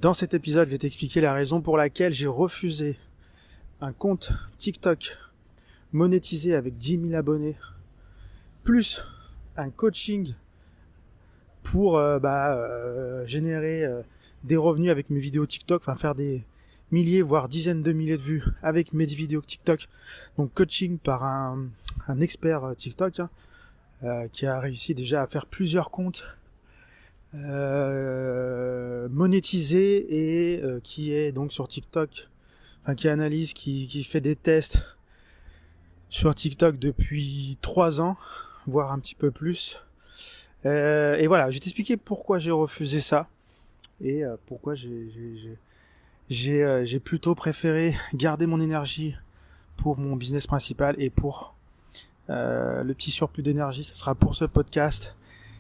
Dans cet épisode, je vais t'expliquer la raison pour laquelle j'ai refusé un compte TikTok monétisé avec 10 000 abonnés, plus un coaching pour générer des revenus avec mes vidéos TikTok, enfin faire des milliers, voire dizaines de milliers de vues avec mes vidéos TikTok. Donc coaching par un expert TikTok qui a réussi déjà à faire plusieurs comptes monétisés et qui est donc sur TikTok, enfin qui analyse, qui fait des tests sur TikTok depuis 3 ans, voire un petit peu plus. Et voilà, je vais t'expliquer pourquoi j'ai refusé ça et pourquoi j'ai plutôt préféré garder mon énergie pour mon business principal et pour le petit surplus d'énergie, ce sera pour ce podcast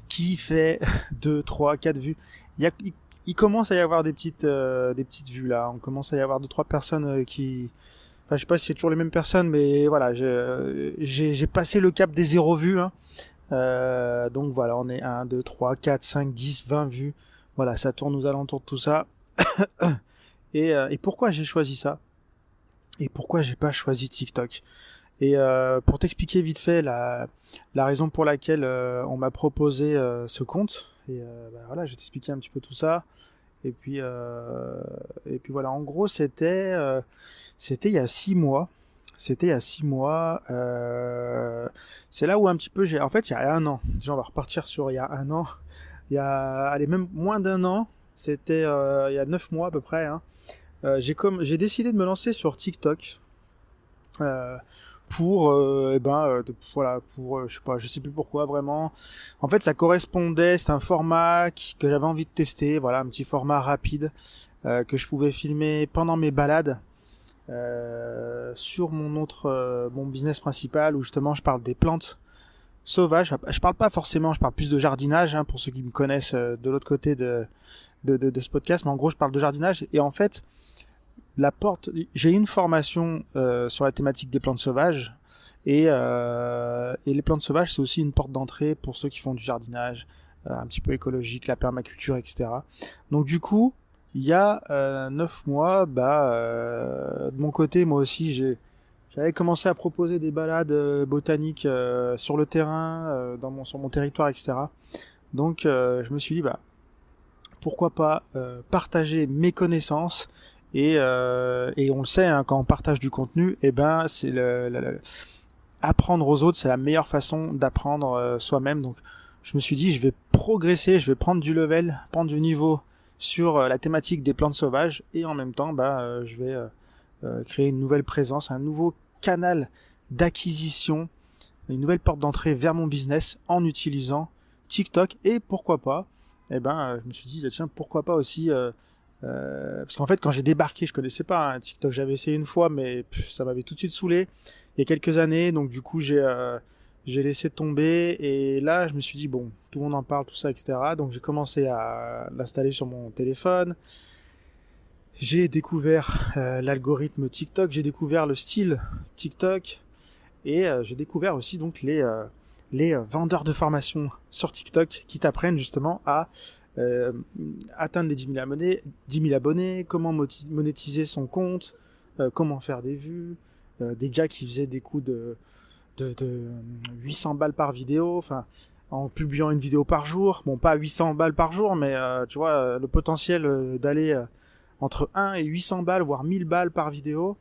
qui fait 2, 3, 4 vues. Il commence à y avoir des petites vues là. On commence à y avoir 2-3 personnes qui... Enfin, je sais pas si c'est toujours les mêmes personnes, mais voilà, j'ai passé le cap des 0 vues. Donc voilà, on est 1, 2, 3, 4, 5, 10, 20 vues. Voilà, ça tourne aux alentours de tout ça. Et pourquoi j'ai choisi ça ? Et pourquoi j'ai pas choisi TikTok ? Et pour t'expliquer vite fait la raison pour laquelle on m'a proposé ce compte, et voilà, je vais t'expliquer un petit peu tout ça. Et puis voilà, en gros, c'était il y a 6 mois. C'était il y a 6 mois. C'est là où un petit peu il y a un an. Déjà, on va repartir sur il y a un an. Il y a, allez, même moins d'un an. C'était il y a 9 mois à peu près. J'ai décidé de me lancer sur TikTok. Je sais plus pourquoi vraiment. En fait, ça correspondait, c'est un format que j'avais envie de tester, voilà, un petit format rapide que je pouvais filmer pendant mes balades sur mon business principal où justement je parle des plantes sauvages. Je parle pas forcément, je parle plus de jardinage pour ceux qui me connaissent de l'autre côté de ce podcast, mais en gros je parle de jardinage et en fait j'ai une formation sur la thématique des plantes sauvages et les plantes sauvages c'est aussi une porte d'entrée pour ceux qui font du jardinage un petit peu écologique, la permaculture, etc. Donc du coup, il y a 9 mois, de mon côté, moi aussi, j'avais commencé à proposer des balades botaniques sur le terrain, sur mon territoire, etc. Donc je me suis dit, pourquoi pas partager mes connaissances et on le sait quand on partage du contenu, c'est apprendre aux autres, c'est la meilleure façon d'apprendre soi-même. Donc je me suis dit, je vais progresser, je vais prendre du level, prendre du niveau sur la thématique des plantes sauvages et en même temps je vais créer une nouvelle présence, un nouveau canal d'acquisition, une nouvelle porte d'entrée vers mon business en utilisant TikTok et pourquoi pas je me suis dit tiens, pourquoi pas aussi parce qu'en fait quand j'ai débarqué je connaissais pas TikTok, j'avais essayé une fois mais ça m'avait tout de suite saoulé il y a quelques années, donc du coup j'ai laissé tomber et là je me suis dit bon, tout le monde en parle, tout ça, etc. Donc j'ai commencé à l'installer sur mon téléphone. J'ai découvert l'algorithme TikTok, j'ai découvert le style TikTok et j'ai découvert aussi donc les vendeurs de formation sur TikTok qui t'apprennent justement à atteindre les 10 000 abonnés, comment monétiser son compte, comment faire des vues, des gars qui faisaient des coups de 800 balles par vidéo, enfin en publiant une vidéo par jour, bon pas 800 balles par jour, mais tu vois le potentiel d'aller entre 1 et 800 balles, voire 1000 balles par vidéo.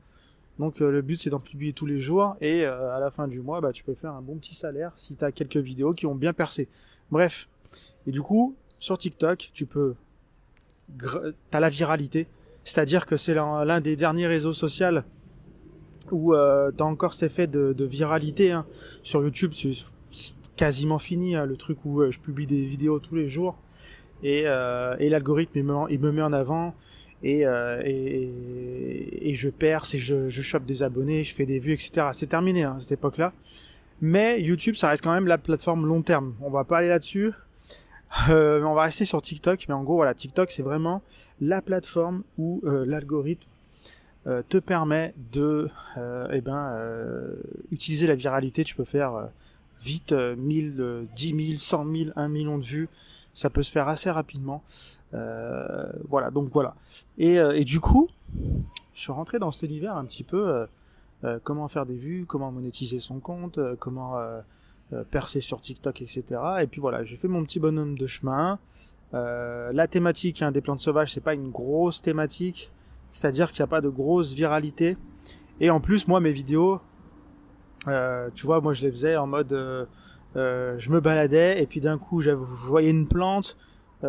Donc le but c'est d'en publier tous les jours et à la fin du mois tu peux faire un bon petit salaire si tu as quelques vidéos qui ont bien percé. Bref, et du coup sur TikTok t'as la viralité, c'est-à-dire que c'est l'un des derniers réseaux sociaux où t'as encore cet effet de viralité. Sur YouTube c'est quasiment fini le truc où je publie des vidéos tous les jours et l'algorithme il me met en avant et je perce et je chope des abonnés, je fais des vues, etc. C'est terminé à cette époque-là. Mais YouTube, ça reste quand même la plateforme long terme. On va pas aller là-dessus. On va rester sur TikTok. Mais en gros, voilà, TikTok, c'est vraiment la plateforme où l'algorithme te permet de utiliser la viralité. Tu peux faire vite 1000, 10 000, 100 000, 1 million de vues ça peut se faire assez rapidement. Voilà, donc voilà. Et du coup, je suis rentré dans cet univers un petit peu, comment faire des vues, comment monétiser son compte, comment percer sur TikTok, etc. Et puis voilà, j'ai fait mon petit bonhomme de chemin. La thématique des plantes sauvages, c'est pas une grosse thématique, c'est-à-dire qu'il n'y a pas de grosse viralité. Et en plus, moi, mes vidéos, tu vois, moi je les faisais en mode, je me baladais et puis d'un coup, je voyais une plante,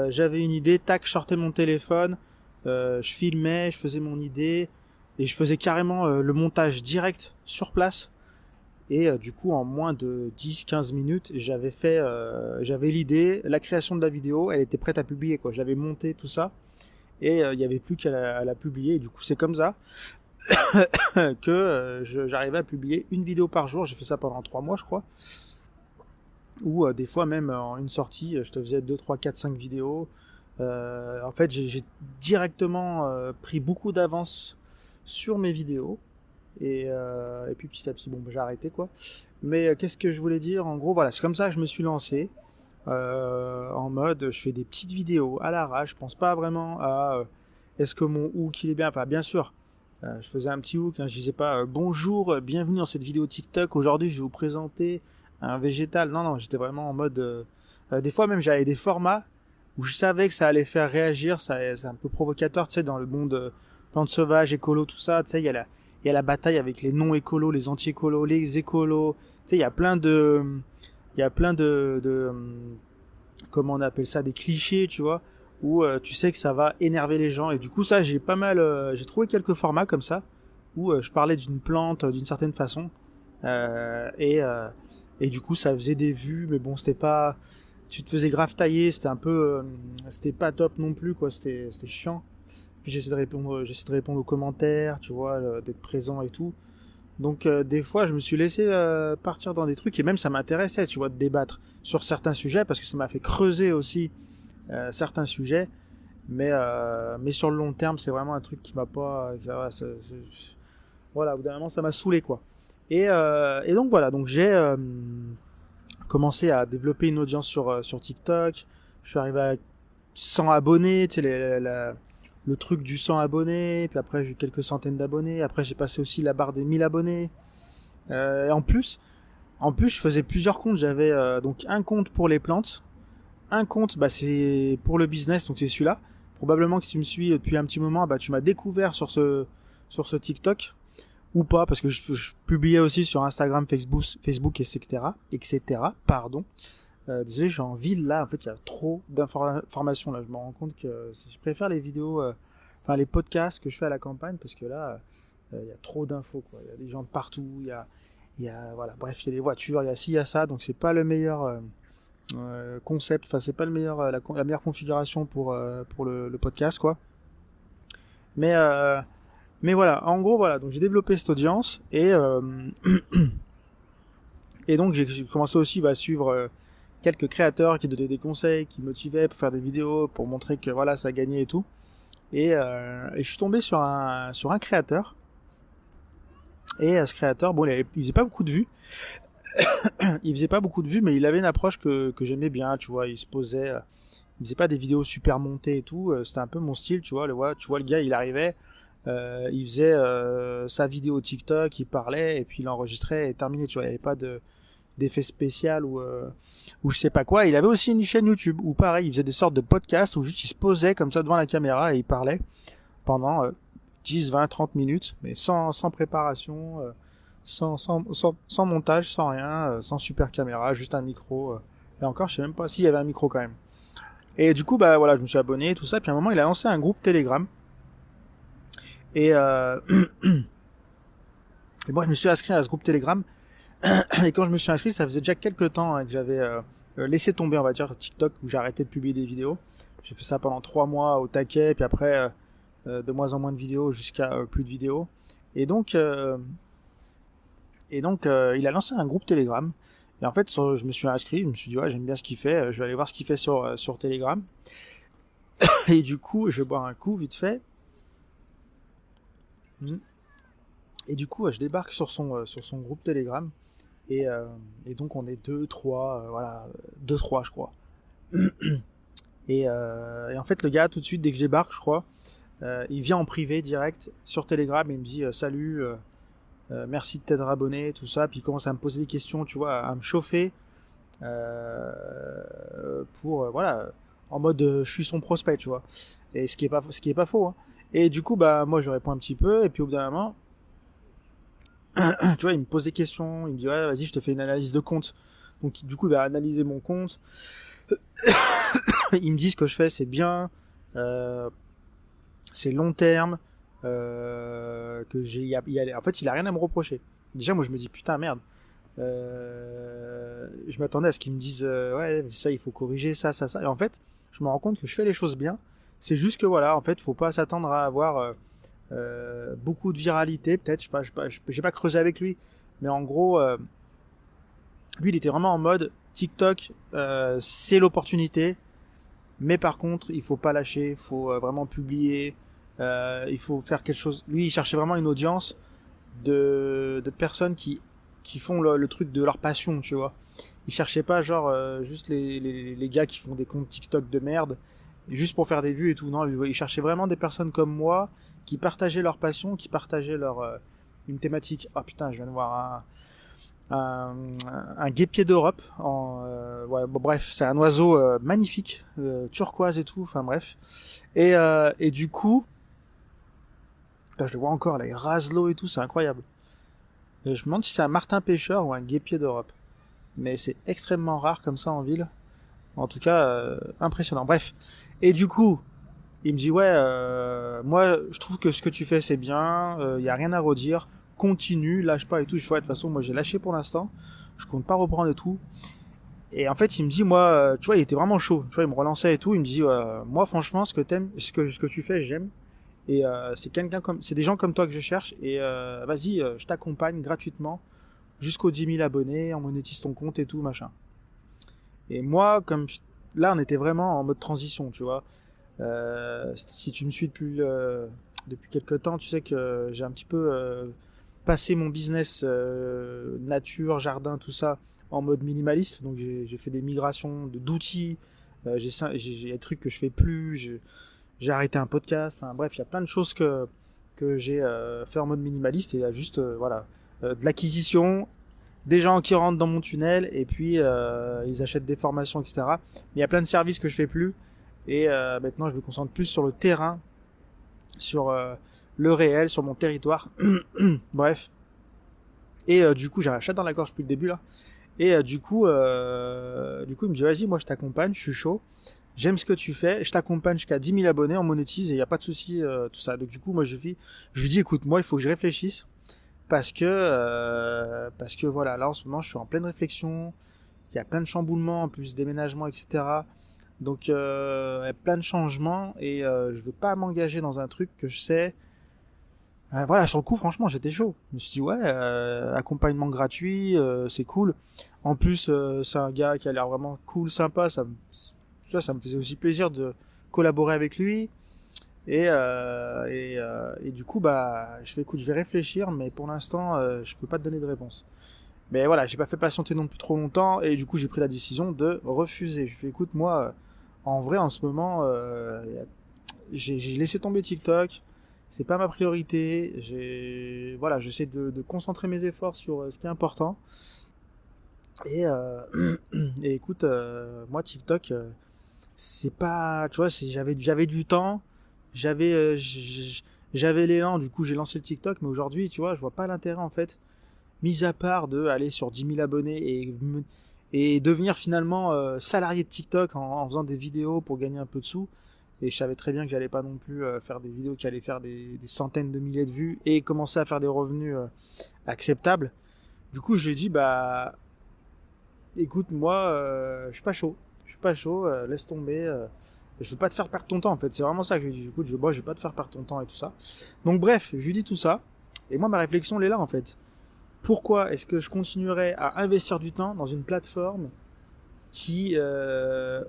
j'avais une idée, tac, je sortais mon téléphone, je filmais, je faisais mon idée et je faisais carrément le montage direct sur place. Et du coup, en moins de 10-15 minutes, j'avais l'idée, la création de la vidéo, elle était prête à publier, quoi. J'avais monté tout ça et il n'y avait plus qu'à la publier. Et du coup, c'est comme ça que j'arrivais à publier une vidéo par jour. J'ai fait ça pendant 3 mois, je crois. Ou des fois même en une sortie, je te faisais 2, 3, 4, 5 vidéos. En fait, j'ai directement pris beaucoup d'avance sur mes vidéos. Et puis petit à petit, bon, j'ai arrêté quoi. Mais qu'est-ce que je voulais dire? En gros, voilà, c'est comme ça que je me suis lancé. En mode, je fais des petites vidéos à l'arrache. Je pense pas vraiment à est-ce que mon hook il est bien. Enfin, bien sûr, je faisais un petit hook. Je disais pas bonjour, bienvenue dans cette vidéo TikTok. Aujourd'hui, je vais vous présenter un végétal. Non, j'étais vraiment en mode. Des fois même, j'avais des formats où je savais que ça allait faire réagir. C'est un peu provocateur, tu sais, dans le monde plantes sauvages, écolo, tout ça. Tu sais, il y a la bataille avec les non-écolos, les anti-écolos, les écolos. Tu sais, il y a plein de comment on appelle ça, des clichés, tu vois, où tu sais que ça va énerver les gens. Et du coup, ça, j'ai trouvé quelques formats comme ça, où je parlais d'une plante d'une certaine façon. Et du coup, ça faisait des vues, mais bon, c'était pas, tu te faisais grave tailler, c'était un peu, c'était pas top non plus, quoi, c'était chiant. Puis j'essaie de répondre aux commentaires, tu vois, d'être présent et tout. Donc des fois, je me suis laissé partir dans des trucs et même ça m'intéressait, tu vois, de débattre sur certains sujets parce que ça m'a fait creuser aussi certains sujets. Mais sur le long terme, c'est vraiment un truc qui m'a pas, voilà, au bout d'un moment, ça m'a saoulé quoi. Et donc voilà, donc j'ai commencé à développer une audience sur TikTok. Je suis arrivé à 100 abonnés, tu sais, le truc du 100 abonnés, puis après j'ai eu quelques centaines d'abonnés, après j'ai passé aussi la barre des 1000 abonnés. Et en plus, je faisais plusieurs comptes. J'avais donc un compte pour les plantes, un compte c'est pour le business, donc c'est celui-là. Probablement que si tu me suis depuis un petit moment, tu m'as découvert sur ce TikTok ou pas, parce que je publiais aussi sur Instagram, Facebook, etc. Pardon. Désolé, j'ai envie là, en fait, il y a trop d'informations là. Je me rends compte que je préfère les vidéos, les podcasts que je fais à la campagne, parce que là, il y a trop d'infos, quoi. Il y a des gens de partout, voilà, bref, il y a des voitures, il y a ci, il y a ça, donc c'est pas le meilleur concept, enfin, c'est pas le meilleur, la meilleure configuration pour le podcast, quoi. Mais voilà, en gros, voilà, donc j'ai développé cette audience et donc j'ai commencé aussi à suivre quelques créateurs qui donnaient des conseils, qui motivaient pour faire des vidéos, pour montrer que voilà, ça gagnait et tout. Et je suis tombé sur un créateur. Et ce créateur, bon, il faisait pas beaucoup de vues. Il faisait pas beaucoup de vues, mais il avait une approche que j'aimais bien, tu vois. Il se posait, il faisait pas des vidéos super montées et tout. C'était un peu mon style, tu vois. Tu vois, le gars, il arrivait, il faisait sa vidéo TikTok, il parlait et puis il enregistrait et terminé, tu vois. Il y avait pas d'effet spécial ou je sais pas quoi. Il avait aussi une chaîne YouTube où pareil, il faisait des sortes de podcasts où juste il se posait comme ça devant la caméra et il parlait pendant 10, 20, 30 minutes, mais sans préparation, sans montage, sans rien, sans super caméra, juste un micro. Et encore, je sais même pas s'il y avait un micro quand même. Et du coup, voilà, je me suis abonné, tout ça. Puis à un moment, il a lancé un groupe Telegram. Et, et moi, je me suis inscrit à ce groupe Telegram. Et quand je me suis inscrit, ça faisait déjà quelques temps que j'avais laissé tomber, on va dire, TikTok, où j'ai arrêté de publier des vidéos. J'ai fait ça pendant 3 mois au taquet, puis après de moins en moins de vidéos jusqu'à plus de vidéos. Et donc il a lancé un groupe Telegram. Et en fait, je me suis inscrit, je me suis dit ouais, j'aime bien ce qu'il fait, je vais aller voir ce qu'il fait sur Telegram. Et du coup, je vais boire un coup vite fait. Et du coup, je débarque sur son groupe Telegram. Et donc on est 2, 3, voilà, 2, 3 je crois. Et en fait, le gars, tout de suite, dès que je débarque, je crois, il vient en privé direct sur Telegram et il me dit salut, merci de t'être abonné, tout ça. Puis il commence à me poser des questions, tu vois, à me chauffer pour voilà, en mode je suis son prospect, tu vois. Et ce qui est pas faux. Hein. Et du coup, bah moi, je réponds un petit peu. Et puis au bout d'un moment, tu vois, il me pose des questions. Il me dit ouais, vas-y, je te fais une analyse de compte. Donc du coup, il va analyser mon compte. Il me dit ce que je fais, c'est bien. C'est long terme, que en fait, il a rien à me reprocher. Déjà, moi, je me dis putain merde. Je m'attendais à ce qu'ils me disent ouais, ça, il faut corriger ça, ça, ça. Et en fait, je me rends compte que je fais les choses bien. C'est juste que voilà, en fait, faut pas s'attendre à avoir beaucoup de viralité. Peut-être, j'ai pas creusé avec lui, mais en gros, lui, il était vraiment en mode TikTok, c'est l'opportunité. Mais par contre, il faut pas lâcher, il faut vraiment publier, il faut faire quelque chose. Lui, il cherchait vraiment une audience de personnes qui font le truc de leur passion, tu vois. Il cherchait pas genre juste les gars qui font des comptes TikTok de merde, juste pour faire des vues et tout. Non, il cherchait vraiment des personnes comme moi qui partageaient leur passion, qui partageaient leur une thématique. Ah putain, je viens de voir un guépier d'Europe. Ouais, bon, bref, c'est un oiseau magnifique, turquoise et tout. Enfin bref. Et du coup, putain, je le vois encore là, il rase l'eau et tout, c'est incroyable. Et je me demande si c'est un martin pêcheur ou un guépier d'Europe. Mais c'est extrêmement rare comme ça en ville. En tout cas, impressionnant. Bref. Et du coup, il me dit ouais, moi je trouve que ce que tu fais c'est bien, y a rien à redire, continue, lâche pas et tout. Je fais ouais, de toute façon moi j'ai lâché pour l'instant, je compte pas reprendre et tout. Et en fait il me dit moi, tu vois il était vraiment chaud, tu vois il me relançait et tout, il me dit moi franchement ce que t'aimes, ce que tu fais j'aime. Et c'est des gens comme toi que je cherche et vas-y je t'accompagne gratuitement jusqu'aux 10 000 abonnés, on monétise ton compte et tout machin. Et moi là on était vraiment en mode transition, tu vois. Si tu me suis depuis quelques temps, tu sais que j'ai un petit peu passé mon business nature, jardin, tout ça en mode minimaliste. Donc j'ai fait des migrations d'outils, j'ai des trucs que je fais plus, j'ai arrêté un podcast. Enfin bref, il y a plein de choses que j'ai fait en mode minimaliste et il y a juste voilà de l'acquisition, des gens qui rentrent dans mon tunnel et puis ils achètent des formations, etc. Mais il y a plein de services que je fais plus. Et maintenant, je me concentre plus sur le terrain, sur le réel, sur mon territoire. Bref. Et du coup, j'ai un chat dans la gorge depuis le début là. Et du coup, il me dit vas-y, moi je t'accompagne, je suis chaud. J'aime ce que tu fais, je t'accompagne jusqu'à 10 000 abonnés, on monétise et il n'y a pas de souci, tout ça. Donc du coup, moi je lui dis écoute, moi il faut que je réfléchisse parce que voilà, là en ce moment je suis en pleine réflexion. Il y a plein de chamboulements, en plus déménagement, etc. Donc il y a plein de changements et je veux pas m'engager dans un truc que je sais. Voilà, sur le coup, franchement, j'étais chaud. Je me suis dit ouais, accompagnement gratuit, c'est cool. En plus, c'est un gars qui a l'air vraiment cool, sympa. Ça me faisait aussi plaisir de collaborer avec lui. Et du coup, bah, je fais écoute, je vais réfléchir, mais pour l'instant, je peux pas te donner de réponse. Mais voilà, j'ai pas fait patienter non plus trop longtemps et du coup, j'ai pris la décision de refuser. Je fais écoute, moi. En vrai, en ce moment, j'ai laissé tomber TikTok. C'est pas ma priorité. Voilà, j'essaie de concentrer mes efforts sur ce qui est important. Et, et écoute, moi TikTok, c'est pas, tu vois, j'avais du temps, j'avais l'élan. Du coup, j'ai lancé le TikTok. Mais aujourd'hui, tu vois, je vois pas l'intérêt en fait, mis à part de aller sur 10 000 abonnés et devenir finalement salarié de TikTok en faisant des vidéos pour gagner un peu de sous. Et je savais très bien que j'allais pas non plus faire des vidéos qui allaient faire des centaines de milliers de vues et commencer à faire des revenus acceptables. Du coup, je lui ai dit bah écoute, moi je suis pas chaud. Je suis pas chaud, laisse tomber. Je veux pas te faire perdre ton temps en fait. C'est vraiment ça que je lui ai dit. Écoute, moi je vais pas te faire perdre ton temps et tout ça. Donc bref, je lui dis tout ça. Et moi ma réflexion elle est là en fait. Pourquoi est-ce que je continuerais à investir du temps dans une plateforme qui,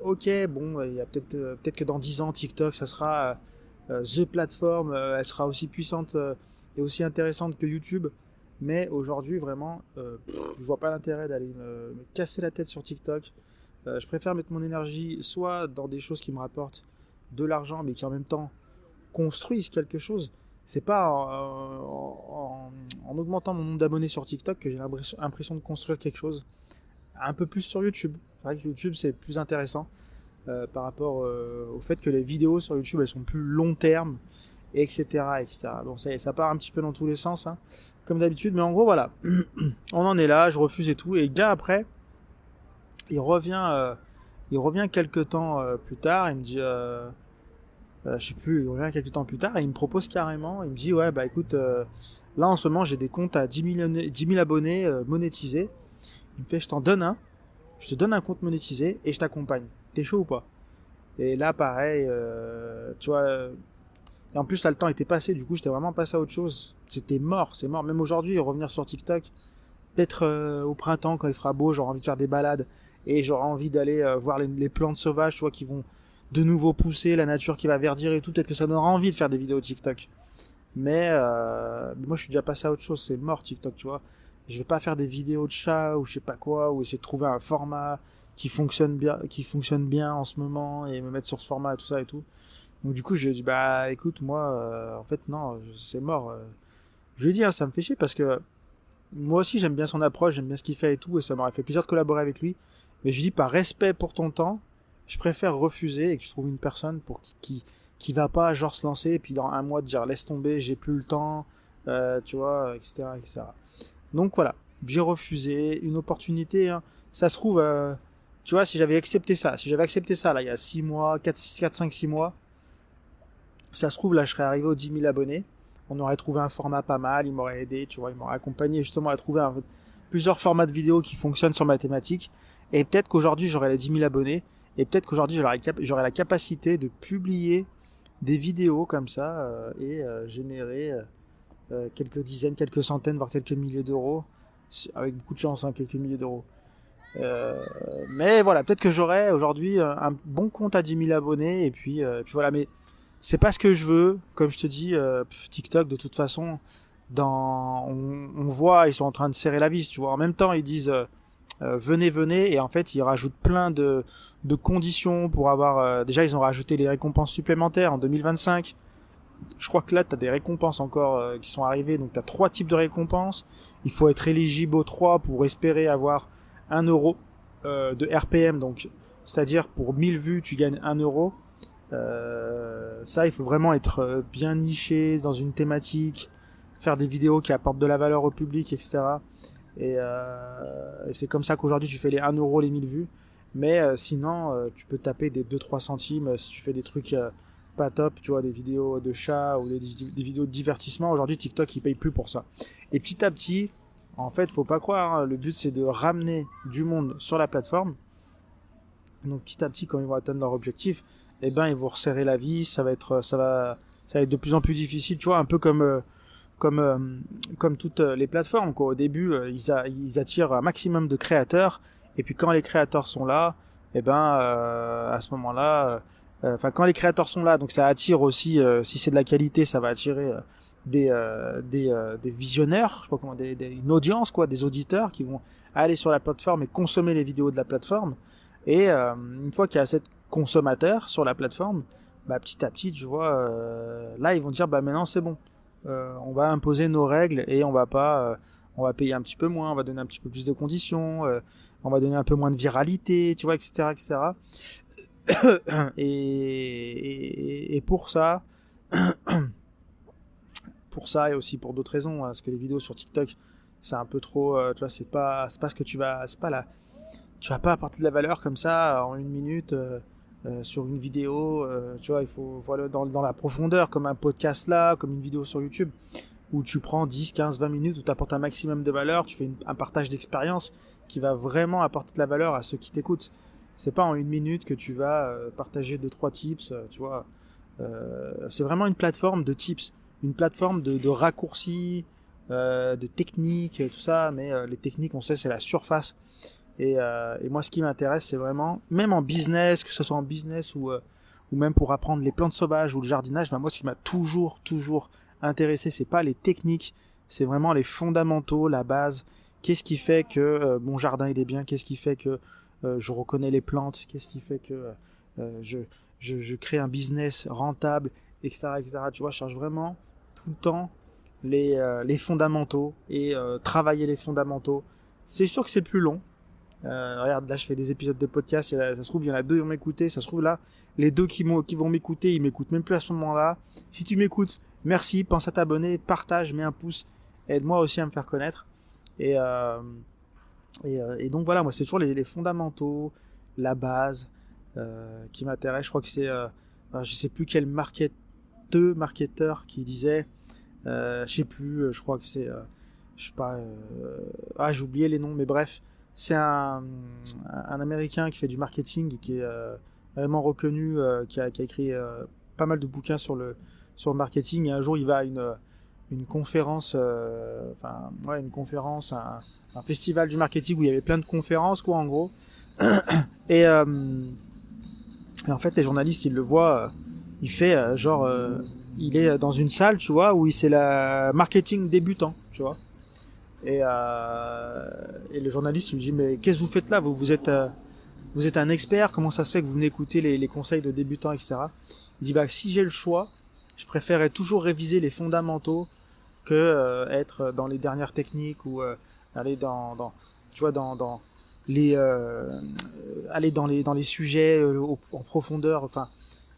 ok, bon, il y a peut-être que dans 10 ans, TikTok, ça sera the plateforme, elle sera aussi puissante et aussi intéressante que YouTube. Mais aujourd'hui, vraiment, je vois pas l'intérêt d'aller me casser la tête sur TikTok. Je préfère mettre mon énergie soit dans des choses qui me rapportent de l'argent, mais qui en même temps construisent quelque chose. C'est pas en augmentant mon nombre d'abonnés sur TikTok que j'ai l'impression de construire quelque chose. Un peu plus sur YouTube. C'est vrai que YouTube c'est plus intéressant par rapport au fait que les vidéos sur YouTube elles sont plus long terme, etc., etc. Bon, ça part un petit peu dans tous les sens, hein, comme d'habitude, mais en gros voilà, on en est là, je refuse et tout, et le gars après, il revient quelques temps plus tard, il me dit, je sais plus, il revient quelques temps plus tard et il me propose carrément, il me dit ouais bah écoute, là en ce moment j'ai des comptes à 10 000 abonnés monétisés, il me fait je te donne un compte monétisé et je t'accompagne, t'es chaud ou pas? Et là pareil, tu vois, et en plus là le temps était passé, du coup j'étais vraiment passé à autre chose, c'était mort, c'est mort, même aujourd'hui revenir sur TikTok, peut-être au printemps quand il fera beau, j'aurai envie de faire des balades et j'aurai envie d'aller voir les plantes sauvages, tu vois, qui vont de nouveau pousser, la nature qui va verdir et tout, peut-être que ça donnera envie de faire des vidéos TikTok. Mais moi je suis déjà passé à autre chose, c'est mort TikTok, tu vois. Je vais pas faire des vidéos de chats ou je sais pas quoi, ou essayer de trouver un format qui fonctionne bien en ce moment et me mettre sur ce format et tout ça et tout. Donc du coup je lui ai dit bah écoute moi en fait non, c'est mort. Je lui ai dit hein, ça me fait chier parce que moi aussi j'aime bien son approche, j'aime bien ce qu'il fait et tout, et ça m'aurait fait plaisir de collaborer avec lui. Mais je lui dis par respect pour ton temps, je préfère refuser et que tu trouves une personne pour qui va pas genre se lancer et puis dans un mois dire laisse tomber, j'ai plus le temps, tu vois, etc., etc. Donc voilà, j'ai refusé une opportunité. Hein. Ça se trouve, tu vois, si j'avais accepté ça là il y a 6 mois, 4, 5, 6 mois, ça se trouve là je serais arrivé aux 10 000 abonnés. On aurait trouvé un format pas mal, il m'aurait aidé, tu vois, il m'aurait accompagné justement à trouver plusieurs formats de vidéos qui fonctionnent sur ma thématique. Et peut-être qu'aujourd'hui j'aurais les 10 000 abonnés. Et peut-être qu'aujourd'hui j'aurais la capacité de publier des vidéos comme ça et générer quelques dizaines, quelques centaines, voire quelques milliers d'euros. Avec beaucoup de chance, hein, quelques milliers d'euros. Mais voilà, peut-être que j'aurais aujourd'hui un bon compte à 10 000 abonnés. Et puis voilà, mais c'est pas ce que je veux. Comme je te dis, TikTok, de toute façon, on voit, ils sont en train de serrer la vis, tu vois. En même temps, ils disent venez, et en fait, ils rajoutent plein de conditions pour avoir. Déjà, ils ont rajouté les récompenses supplémentaires en 2025. Je crois que là, t'as des récompenses encore qui sont arrivées. Donc, t'as 3 types de récompenses. Il faut être éligible aux 3 pour espérer avoir 1 euro de RPM. Donc, c'est-à-dire pour 1000 vues, tu gagnes 1 euro. Ça, il faut vraiment être bien niché dans une thématique, faire des vidéos qui apportent de la valeur au public, etc. Et c'est comme ça qu'aujourd'hui tu fais les 1 euro les 1000 vues. Mais sinon, tu peux taper des 2-3 centimes si tu fais des trucs pas top, tu vois, des vidéos de chats ou des vidéos de divertissement. Aujourd'hui, TikTok il paye plus pour ça. Et petit à petit, en fait, faut pas croire, hein, le but c'est de ramener du monde sur la plateforme. Donc petit à petit, quand ils vont atteindre leur objectif, eh ben ils vont resserrer la vis, ça va être de plus en plus difficile, tu vois, un peu comme toutes les plateformes, quoi. Au début, ils attirent un maximum de créateurs, et puis quand les créateurs sont là, eh ben à ce moment-là, quand les créateurs sont là, donc ça attire aussi, si c'est de la qualité, ça va attirer des visionnaires, je sais pas comment, une audience, quoi, des auditeurs qui vont aller sur la plateforme et consommer les vidéos de la plateforme. Et une fois qu'il y a assez de consommateurs sur la plateforme, bah petit à petit, tu vois, là ils vont dire bah maintenant c'est bon, on va imposer nos règles et on va payer un petit peu moins, on va donner un petit peu plus de conditions, on va donner un peu moins de viralité, tu vois, etc., etc. Et pour ça, et aussi pour d'autres raisons, hein, parce que les vidéos sur TikTok, c'est un peu trop, tu vois, c'est pas ce que tu vas pas apporter de la valeur comme ça en 1 minute sur une vidéo, tu vois, il faut aller dans la profondeur, comme un podcast là, comme une vidéo sur YouTube, où tu prends 10, 15, 20 minutes, où tu apportes un maximum de valeur, tu fais un partage d'expérience qui va vraiment apporter de la valeur à ceux qui t'écoutent. C'est pas en 1 minute que tu vas partager 2-3 tips, tu vois. C'est vraiment une plateforme de tips, une plateforme de raccourcis, de techniques, tout ça, mais les techniques, on sait, c'est la surface. Et moi, ce qui m'intéresse, c'est vraiment, même en business, que ce soit en business ou même pour apprendre les plantes sauvages ou le jardinage, bah, moi, ce qui m'a toujours intéressé, c'est pas les techniques, c'est vraiment les fondamentaux, la base. Qu'est-ce qui fait que mon jardin il est bien? Qu'est-ce qui fait que je reconnais les plantes, qu'est-ce qui fait que je crée un business rentable, etc., etc. Tu vois, je cherche vraiment tout le temps les fondamentaux et travailler les fondamentaux. C'est sûr que c'est plus long. Regarde, là je fais des épisodes de podcast, ça se trouve il y en a 2 qui vont m'écouter, ça se trouve là les 2 qui vont m'écouter, ils m'écoutent même plus à ce moment-là. Si tu m'écoutes, merci, pense à t'abonner, partage, mets un pouce, aide-moi aussi à me faire connaître. Et donc voilà, moi c'est toujours les fondamentaux, la base qui m'intéresse. Je crois que c'est je sais plus quel marketeur qui disait je sais plus, je crois que c'est je sais pas j'ai oublié les noms, mais bref, c'est un américain qui fait du marketing et qui est vraiment reconnu, qui a écrit pas mal de bouquins sur le marketing. Et un jour il va à une conférence une conférence, un festival du marketing où il y avait plein de conférences quoi en gros. Et en fait les journalistes ils le voient, il fait il est dans une salle, tu vois, où c'est la marketing débutant, tu vois. Et le journaliste lui dit mais qu'est-ce que vous faites là, vous êtes un expert, comment ça se fait que vous venez écouter les conseils de débutants, etc. Il dit bah si j'ai le choix, je préférerais toujours réviser les fondamentaux que être dans les dernières techniques ou aller dans tu vois dans les aller dans les sujets en profondeur. Enfin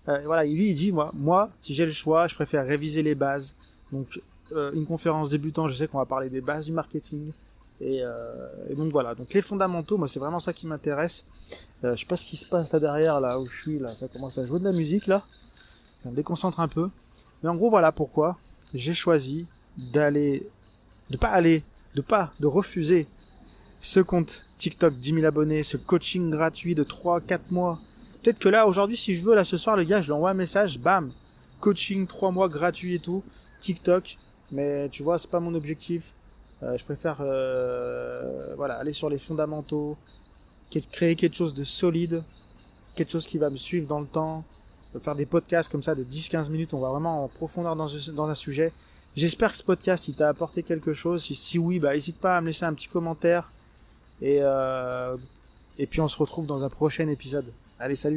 voilà, lui il dit moi si j'ai le choix, je préfère réviser les bases. Donc une conférence débutant, je sais qu'on va parler des bases du marketing. Et donc voilà, donc les fondamentaux, moi c'est vraiment ça qui m'intéresse. Je sais pas ce qui se passe là derrière, là où je suis, là ça commence à jouer de la musique là. Ça me déconcentre un peu. Mais en gros voilà pourquoi j'ai choisi de refuser ce compte TikTok 10 000 abonnés, ce coaching gratuit de 3-4 mois. Peut-être que là aujourd'hui si je veux, là ce soir le gars je lui envoie un message, bam, coaching 3 mois gratuit et tout, TikTok. Mais tu vois c'est pas mon objectif. Je préfère aller sur les fondamentaux, créer quelque chose de solide, quelque chose qui va me suivre dans le temps, faire des podcasts comme ça de 10-15 minutes, on va vraiment en profondeur dans un sujet. J'espère que ce podcast il t'a apporté quelque chose. Si oui, bah n'hésite pas à me laisser un petit commentaire et puis on se retrouve dans un prochain épisode. Allez, salut.